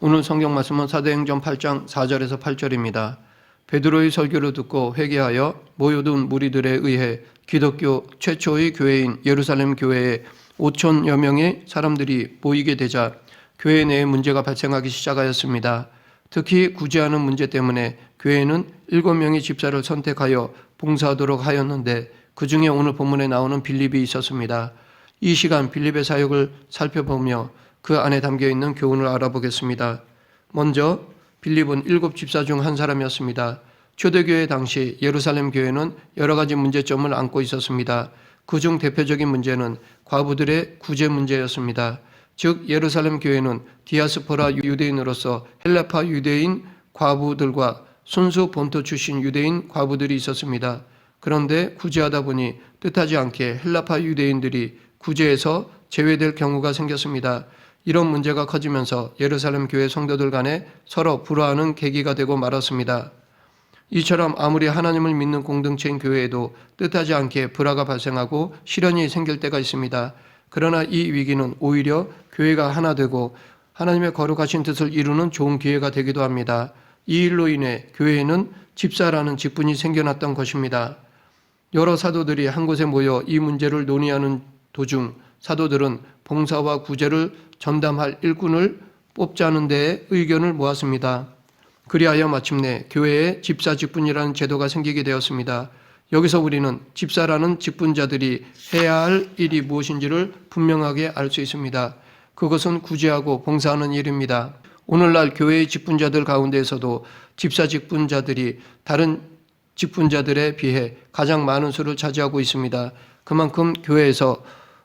오늘 성경 말씀은 사도행전 8장 4절에서 8절입니다. 베드로의 설교를 듣고 회개하여 모여든 무리들에 의해 기독교 최초의 교회인 예루살렘 교회에 5천여 명의 사람들이 모이게 되자 교회 내에 문제가 발생하기 시작하였습니다. 특히 구제하는 문제 때문에 교회는 7명의 집사를 선택하여 봉사하도록 하였는데 그 중에 오늘 본문에 나오는 빌립이 있었습니다. 이 시간 빌립의 사역을 살펴보며 그 안에 담겨있는 교훈을 알아보겠습니다. 먼저 빌립은 7집사 중 한 사람이었습니다. 초대교회 당시 예루살렘 교회는 여러 가지 문제점을 안고 있었습니다. 그중 대표적인 문제는 과부들의 구제 문제였습니다. 즉 예루살렘 교회는 디아스포라 유대인으로서 헬라파 유대인 과부들과 순수 본토 출신 유대인 과부들이 있었습니다. 그런데 구제하다 보니 뜻하지 않게 헬라파 유대인들이 구제에서 제외될 경우가 생겼습니다. 이런 문제가 커지면서 예루살렘 교회 성도들 간에 서로 불화하는 계기가 되고 말았습니다. 이처럼 아무리 하나님을 믿는 공동체인 교회에도 뜻하지 않게 불화가 발생하고 시련이 생길 때가 있습니다. 그러나 이 위기는 오히려 교회가 하나 되고 하나님의 거룩하신 뜻을 이루는 좋은 기회가 되기도 합니다. 이 일로 인해 교회에는 집사라는 직분이 생겨났던 것입니다. 여러 사도들이 한 곳에 모여 이 문제를 논의하는 도중 사도들은 봉사와 구제를 전담할 일꾼을 뽑자는 데에 의견을 모았습니다. 그리하여 마침내 교회에 집사 직분이라는 제도가 생기게 되었습니다. 여기서 우리는 집사라는 직분자들이 해야 할 일이 무엇인지를 분명하게 알 수 있습니다. 그것은 구제하고 봉사하는 일입니다. 오늘날 교회의 직분자들 가운데에서도 집사 직분자들이 다른 직분자들에 비해 가장 많은 수를 차지하고 있습니다. 그만큼 교회에서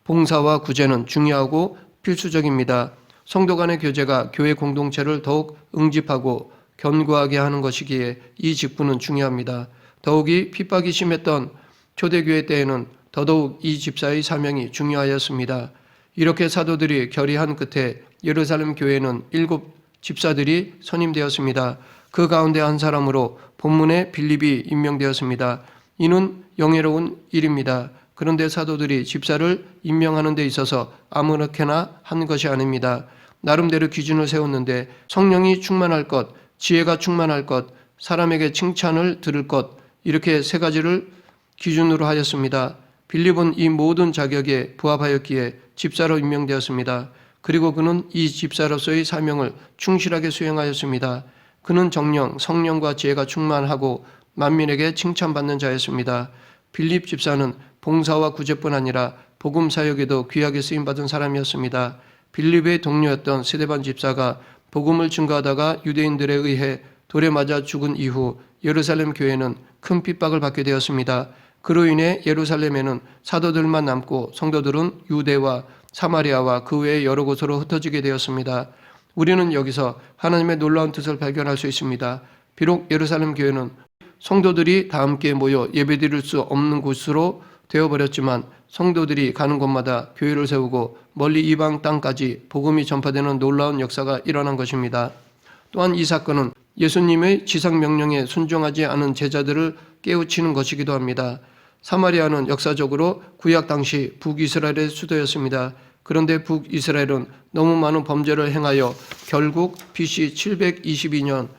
봉사와 구제는 중요하고 필수적입니다. 성도 간의 교제가 교회 공동체를 더욱 응집하고 견고하게 하는 것이기에 이 직분은 중요합니다. 더욱이 핍박이 심했던 초대교회 때에는 더더욱 이 집사의 사명이 중요하였습니다. 이렇게 사도들이 결의한 끝에 예루살렘 교회는 7집사들이 선임되었습니다. 그 가운데 한 사람으로 본문에 빌립이 임명되었습니다. 이는 영예로운 일입니다. 그런데 사도들이 집사를 임명하는 데 있어서 아무렇게나 한 것이 아닙니다. 나름대로 기준을 세웠는데 성령이 충만할 것, 지혜가 충만할 것, 사람에게 칭찬을 들을 것, 이렇게 3가지를 기준으로 하였습니다. 빌립은 이 모든 자격에 부합하였기에 집사로 임명되었습니다. 그리고 그는 이 집사로서의 사명을 충실하게 수행하였습니다. 그는 정령, 성령과 지혜가 충만하고 만민에게 칭찬받는 자였습니다. 빌립 집사는 봉사와 구제뿐 아니라 복음 사역에도 귀하게 쓰임받은 사람이었습니다. 빌립의 동료였던 스데반 집사가 복음을 증거하다가 유대인들에 의해 돌에 맞아 죽은 이후 예루살렘 교회는 큰 핍박을 받게 되었습니다. 그로 인해 예루살렘에는 사도들만 남고 성도들은 유대와 사마리아와 그 외의 여러 곳으로 흩어지게 되었습니다. 우리는 여기서 하나님의 놀라운 뜻을 발견할 수 있습니다. 비록 예루살렘 교회는 성도들이 다 함께 모여 예배드릴 수 없는 곳으로 되어버렸지만 성도들이 가는 곳마다 교회를 세우고 멀리 이방 땅까지 복음이 전파되는 놀라운 역사가 일어난 것입니다. 또한 이 사건은 예수님의 지상명령에 순종하지 않은 제자들을 깨우치는 것이기도 합니다. 사마리아는 역사적으로 구약 당시 북이스라엘의 수도였습니다. 그런데 북이스라엘은 너무 많은 범죄를 행하여 결국 BC 722년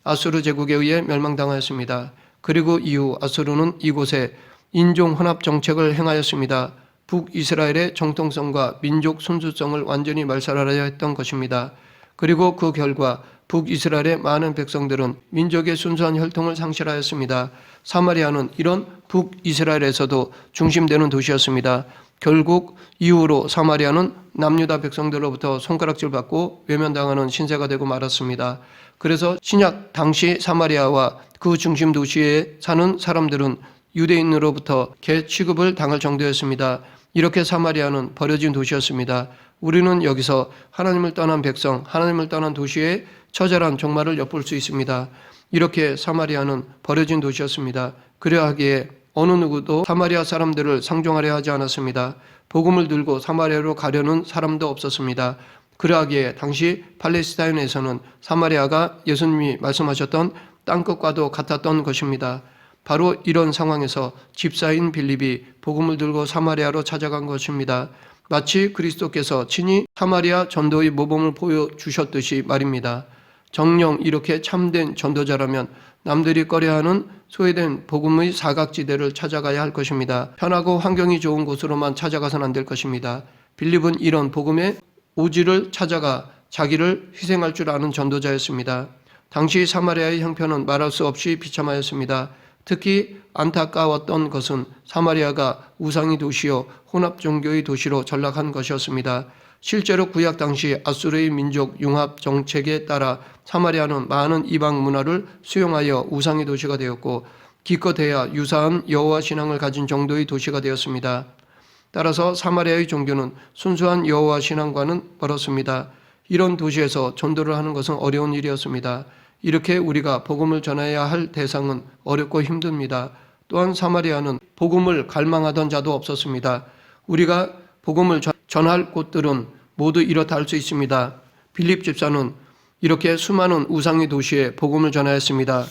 아수르 제국에 의해 멸망당하였습니다. 그리고 이후 아수르는 이곳에 인종 혼합 정책을 행하였습니다. 북이스라엘의 정통성과 민족 순수성을 완전히 말살하려 했던 것입니다. 그리고 그 결과 북이스라엘의 많은 백성들은 민족의 순수한 혈통을 상실하였습니다. 사마리아는 이런 북이스라엘에서도 중심되는 도시였습니다. 결국 이후로 사마리아는 남유다 백성들로부터 손가락질받고 외면당하는 신세가 되고 말았습니다. 그래서 신약 당시 사마리아와 그 중심 도시에 사는 사람들은 유대인으로부터 개 취급을 당할 정도였습니다. 이렇게 사마리아는 버려진 도시였습니다. 우리는 여기서 하나님을 떠난 백성, 하나님을 떠난 도시의 처절한 종말을 엿볼 수 있습니다. 이렇게 사마리아는 버려진 도시였습니다. 그러하기에 어느 누구도 사마리아 사람들을 상종하려 하지 않았습니다. 복음을 들고 사마리아로 가려는 사람도 없었습니다. 그러하기에 당시 팔레스타인에서는 사마리아가 예수님이 말씀하셨던 땅끝과도 같았던 것입니다. 바로 이런 상황에서 집사인 빌립이 복음을 들고 사마리아로 찾아간 것입니다. 마치 그리스도께서 친히 사마리아 전도의 모범을 보여주셨듯이 말입니다. 정녕 이렇게 참된 전도자라면 남들이 꺼려하는 소외된 복음의 사각지대를 찾아가야 할 것입니다. 편하고 환경이 좋은 곳으로만 찾아가서는 안 될 것입니다. 빌립은 이런 복음의 오지를 찾아가 자기를 희생할 줄 아는 전도자였습니다. 당시 사마리아의 형편은 말할 수 없이 비참하였습니다. 특히 안타까웠던 것은 사마리아가 우상의 도시요 혼합 종교의 도시로 전락한 것이었습니다. 실제로 구약 당시 아수르의 민족 융합 정책에 따라 사마리아는 많은 이방 문화를 수용하여 우상의 도시가 되었고 기껏해야 유사한 여호와 신앙을 가진 정도의 도시가 되었습니다. 따라서 사마리아의 종교는 순수한 여호와 신앙과는 멀었습니다. 이런 도시에서 전도를 하는 것은 어려운 일이었습니다. 이렇게 우리가 복음을 전해야 할 대상은 어렵고 힘듭니다. 또한 사마리아는 복음을 갈망하던 자도 없었습니다. 우리가 복음을 전할 곳들은 모두 이렇다 할 수 있습니다. 빌립 집사는 이렇게 수많은 우상의 도시에 복음을 전하였습니다.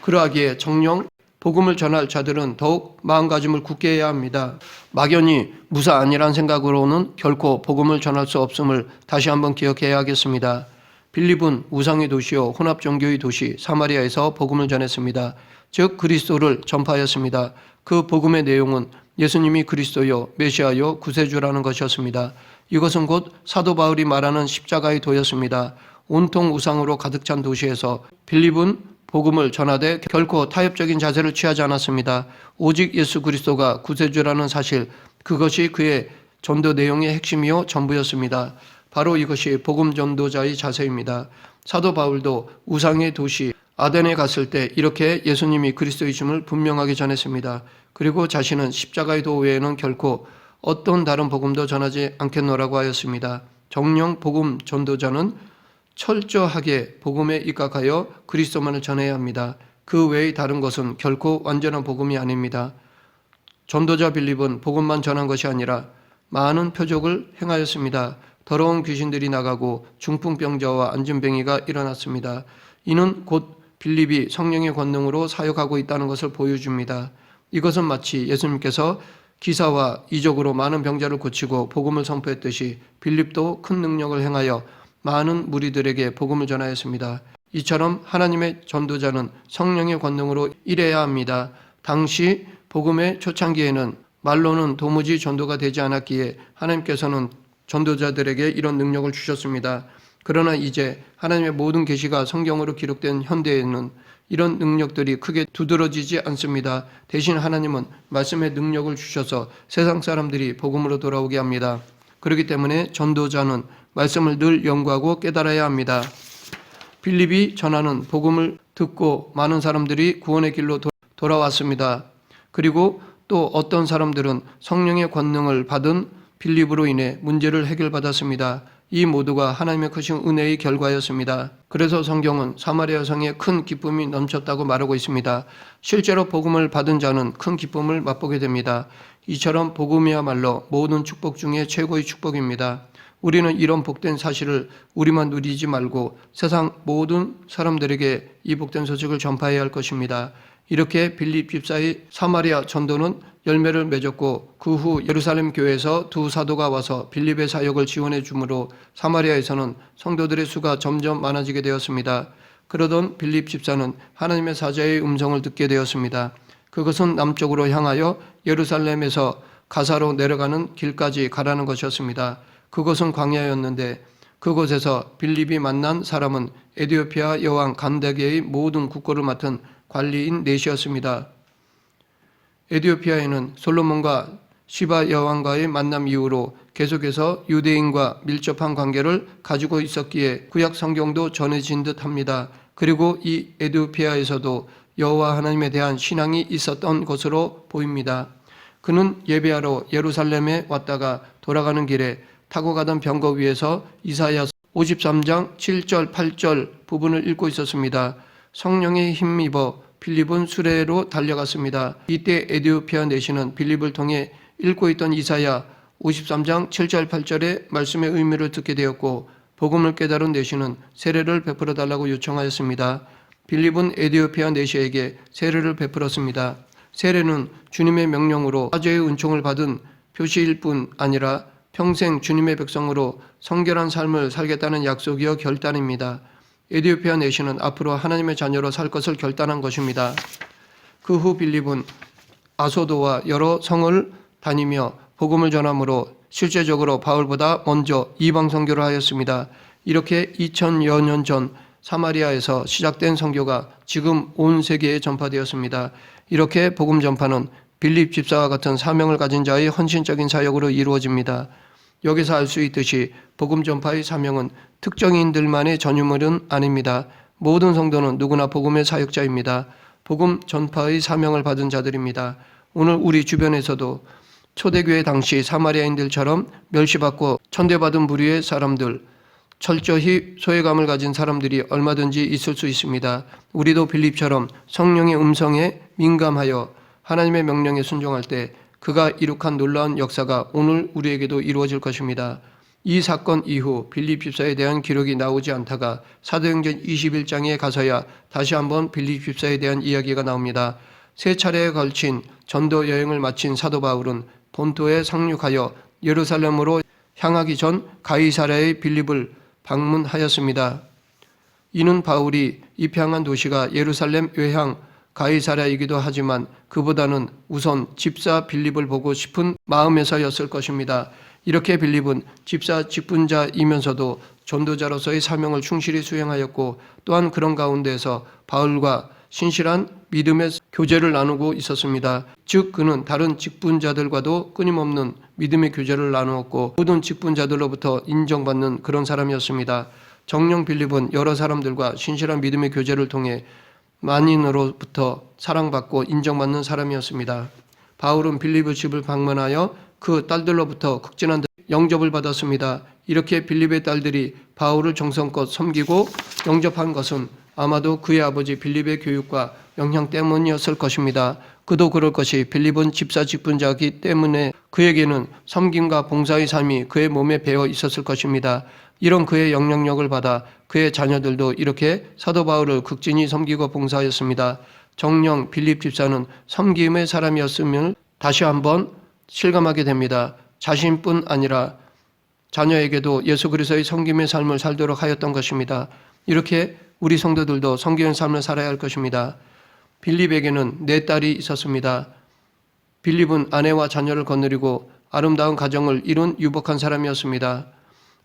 그러하기에 정녕 복음을 전할 자들은 더욱 마음가짐을 굳게 해야 합니다. 막연히 무사 아니란 생각으로는 결코 복음을 전할 수 없음을 다시 한번 기억해야 하겠습니다. 빌립은 우상의 도시요 혼합 종교의 도시 사마리아에서 복음을 전했습니다. 즉 그리스도를 전파하였습니다. 그 복음의 내용은 예수님이 그리스도요 메시아요 구세주라는 것이었습니다. 이것은 곧 사도 바울이 말하는 십자가의 도였습니다. 온통 우상으로 가득 찬 도시에서 빌립은 복음을 전하되 결코 타협적인 자세를 취하지 않았습니다. 오직 예수 그리스도가 구세주라는 사실, 그것이 그의 전도 내용의 핵심이요 전부였습니다. 바로 이것이 복음 전도자의 자세입니다. 사도 바울도 우상의 도시 아덴에 갔을 때 이렇게 예수님이 그리스도이심을 분명하게 전했습니다. 그리고 자신은 십자가의 도 외에는 결코 어떤 다른 복음도 전하지 않겠노라고 하였습니다. 정녕 복음 전도자는 철저하게 복음에 입각하여 그리스도만을 전해야 합니다. 그 외의 다른 것은 결코 완전한 복음이 아닙니다. 전도자 빌립은 복음만 전한 것이 아니라 많은 표적을 행하였습니다. 더러운 귀신들이 나가고 중풍병자와 안진뱅이가 일어났습니다. 이는 곧 빌립이 성령의 권능으로 사역하고 있다는 것을 보여줍니다. 이것은 마치 예수님께서 기사와 이적으로 많은 병자를 고치고 복음을 선포했듯이 빌립도 큰 능력을 행하여 많은 무리들에게 복음을 전하였습니다. 이처럼 하나님의 전도자는 성령의 권능으로 일해야 합니다. 당시 복음의 초창기에는 말로는 도무지 전도가 되지 않았기에 하나님께서는 전도자들에게 이런 능력을 주셨습니다. 그러나 이제 하나님의 모든 계시가 성경으로 기록된 현대에는 이런 능력들이 크게 두드러지지 않습니다. 대신 하나님은 말씀의 능력을 주셔서 세상 사람들이 복음으로 돌아오게 합니다. 그렇기 때문에 전도자는 말씀을 늘 연구하고 깨달아야 합니다. 빌립이 전하는 복음을 듣고 많은 사람들이 구원의 길로 돌아왔습니다. 그리고 또 어떤 사람들은 성령의 권능을 받은 빌립으로 인해 문제를 해결받았습니다. 이 모두가 하나님의 크신 은혜의 결과였습니다. 그래서 성경은 사마리아 성에 큰 기쁨이 넘쳤다고 말하고 있습니다. 실제로 복음을 받은 자는 큰 기쁨을 맛보게 됩니다. 이처럼 복음이야말로 모든 축복 중에 최고의 축복입니다. 우리는 이런 복된 사실을 우리만 누리지 말고 세상 모든 사람들에게 이 복된 소식을 전파해야 할 것입니다. 이렇게 빌립 집사의 사마리아 전도는 열매를 맺었고 그 후 예루살렘 교회에서 두 사도가 와서 빌립의 사역을 지원해 주므로 사마리아에서는 성도들의 수가 점점 많아지게 되었습니다. 그러던 빌립 집사는 하나님의 사자의 음성을 듣게 되었습니다. 그것은 남쪽으로 향하여 예루살렘에서 가사로 내려가는 길까지 가라는 것이었습니다. 그것은 광야였는데 그곳에서 빌립이 만난 사람은 에티오피아 여왕 간다게의 모든 국고를 맡은 관리인 넷이었습니다. 에티오피아에는 솔로몬과 시바 여왕과의 만남 이후로 계속해서 유대인과 밀접한 관계를 가지고 있었기에 구약 성경도 전해진 듯합니다. 그리고 이 에티오피아에서도 여호와 하나님에 대한 신앙이 있었던 것으로 보입니다. 그는 예배하러 예루살렘에 왔다가 돌아가는 길에 타고 가던 병거 위에서 이사야 53장 7절 8절 부분을 읽고 있었습니다. 성령에 힘입어 빌립은 수레로 달려갔습니다. 이때 에티오피아 내시는 빌립을 통해 읽고 있던 이사야 53장 7절 8절의 말씀의 의미를 듣게 되었고 복음을 깨달은 내시는 세례를 베풀어 달라고 요청하였습니다. 빌립은 에디오피아 내시에게 세례를 베풀었습니다. 세례는 주님의 명령으로 사죄의 은총을 받은 표시일 뿐 아니라 평생 주님의 백성으로 성결한 삶을 살겠다는 약속이요 결단입니다. 에디오피아 내시는 앞으로 하나님의 자녀로 살 것을 결단한 것입니다. 그 후 빌립은 아소도와 여러 성을 다니며 복음을 전함으로 실제적으로 바울보다 먼저 이방 선교를 하였습니다. 이렇게 2000여 년 전 사마리아에서 시작된 선교가 지금 온 세계에 전파되었습니다. 이렇게 복음 전파는 빌립 집사와 같은 사명을 가진 자의 헌신적인 사역으로 이루어집니다. 여기서 알 수 있듯이 복음 전파의 사명은 특정인들만의 전유물은 아닙니다. 모든 성도는 누구나 복음의 사역자입니다. 복음 전파의 사명을 받은 자들입니다. 오늘 우리 주변에서도 초대교회 당시 사마리아인들처럼 멸시받고 천대받은 부류의 사람들, 철저히 소외감을 가진 사람들이 얼마든지 있을 수 있습니다. 우리도 빌립처럼 성령의 음성에 민감하여 하나님의 명령에 순종할 때 그가 이룩한 놀라운 역사가 오늘 우리에게도 이루어질 것입니다. 이 사건 이후 빌립 집사에 대한 기록이 나오지 않다가 사도행전 21장에 가서야 다시 한번 빌립 집사에 대한 이야기가 나옵니다. 세 차례에 걸친 전도 여행을 마친 사도 바울은 본토에 상륙하여 예루살렘으로 향하기 전 가이사랴의 빌립을 방문하였습니다. 이는 바울이 입향한 도시가 예루살렘 외향 가이사랴이기도 하지만 그보다는 우선 집사 빌립을 보고 싶은 마음에서였을 것입니다. 이렇게 빌립은 집사 직분자이면서도 전도자로서의 사명을 충실히 수행하였고 또한 그런 가운데에서 바울과 신실한 믿음의 교제를 나누고 있었습니다. 즉 그는 다른 직분자들과도 끊임없는 믿음의 교제를 나누었고 모든 직분자들로부터 인정받는 그런 사람이었습니다. 정령 빌립은 여러 사람들과 신실한 믿음의 교제를 통해 만인으로부터 사랑받고 인정받는 사람이었습니다. 바울은 빌립의 집을 방문하여 그 딸들로부터 극진한 영접을 받았습니다. 이렇게 빌립의 딸들이 바울을 정성껏 섬기고 영접한 것은 아마도 그의 아버지 빌립의 교육과 영향 때문이었을 것입니다. 그도 그럴 것이 빌립은 집사 직분자이기 때문에 그에게는 섬김과 봉사의 삶이 그의 몸에 배어 있었을 것입니다. 이런 그의 영향력을 받아 그의 자녀들도 이렇게 사도 바울을 극진히 섬기고 봉사하였습니다. 정녕 빌립 집사는 섬김의 사람이었음을 다시 한번 실감하게 됩니다. 자신뿐 아니라 자녀에게도 예수 그리스도의 섬김의 삶을 살도록 하였던 것입니다. 이렇게 우리 성도들도 섬기는 삶을 살아야 할 것입니다. 빌립에게는 4딸이 있었습니다. 빌립은 아내와 자녀를 거느리고 아름다운 가정을 이룬 유복한 사람이었습니다.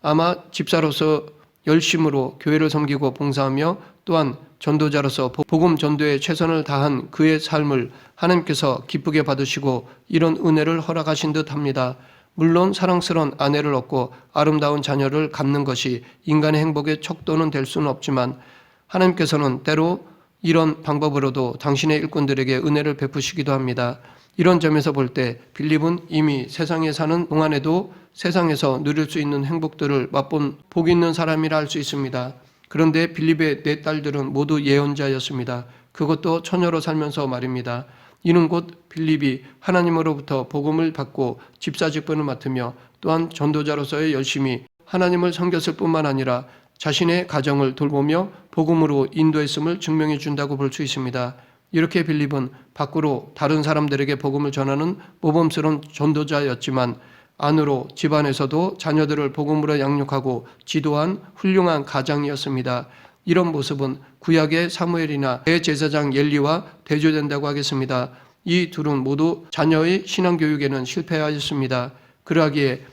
아마 집사로서 열심으로 교회를 섬기고 봉사하며 또한 전도자로서 복음 전도에 최선을 다한 그의 삶을 하나님께서 기쁘게 받으시고 이런 은혜를 허락하신 듯합니다. 물론 사랑스러운 아내를 얻고 아름다운 자녀를 갖는 것이 인간의 행복의 척도는 될 수는 없지만 하나님께서는 때로 이런 방법으로도 당신의 일꾼들에게 은혜를 베푸시기도 합니다. 이런 점에서 볼 때 빌립은 이미 세상에 사는 동안에도 세상에서 누릴 수 있는 행복들을 맛본 복 있는 사람이라 할 수 있습니다. 그런데 빌립의 4딸들은 모두 예언자였습니다. 그것도 처녀로 살면서 말입니다. 이는 곧 빌립이 하나님으로부터 복음을 받고 집사 직분을 맡으며 또한 전도자로서의 열심히 하나님을 섬겼을 뿐만 아니라 자신의 가정을 돌보며 복음으로 인도했음을 증명해 준다고 볼 수 있습니다. 이렇게 빌립은 밖으로 다른 사람들에게 복음을 전하는 모범스러운 전도자였지만 안으로 집안에서도 자녀들을 복음으로 양육하고 지도한 훌륭한 가장이었습니다. 이런 모습은 구약의 사무엘이나 대제사장 엘리와 대조된다고 하겠습니다. 이 둘은 모두 자녀의 신앙교육에는 실패하였습니다. 그러하기에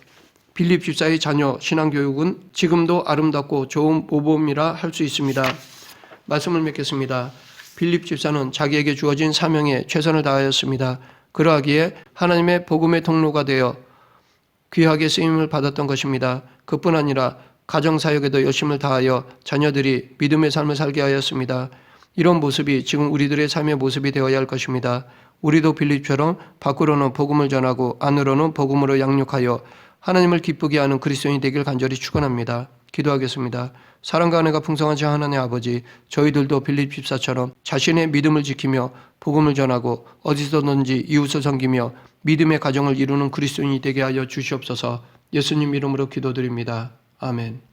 빌립 집사의 자녀 신앙교육은 지금도 아름답고 좋은 모범이라 할 수 있습니다. 말씀을 맺겠습니다. 빌립 집사는 자기에게 주어진 사명에 최선을 다하였습니다. 그러하기에 하나님의 복음의 통로가 되어 귀하게 쓰임을 받았던 것입니다. 그뿐 아니라 가정사역에도 열심을 다하여 자녀들이 믿음의 삶을 살게 하였습니다. 이런 모습이 지금 우리들의 삶의 모습이 되어야 할 것입니다. 우리도 빌립처럼 밖으로는 복음을 전하고 안으로는 복음으로 양육하여 하나님을 기쁘게 하는 그리스도인이 되길 간절히 축원합니다. 기도하겠습니다. 사랑과 은혜가 풍성하신 하나님의 아버지, 저희들도 빌립 집사처럼 자신의 믿음을 지키며 복음을 전하고 어디서든지 이웃을 섬기며 믿음의 가정을 이루는 그리스도인이 되게 하여 주시옵소서. 예수님 이름으로 기도드립니다. 아멘.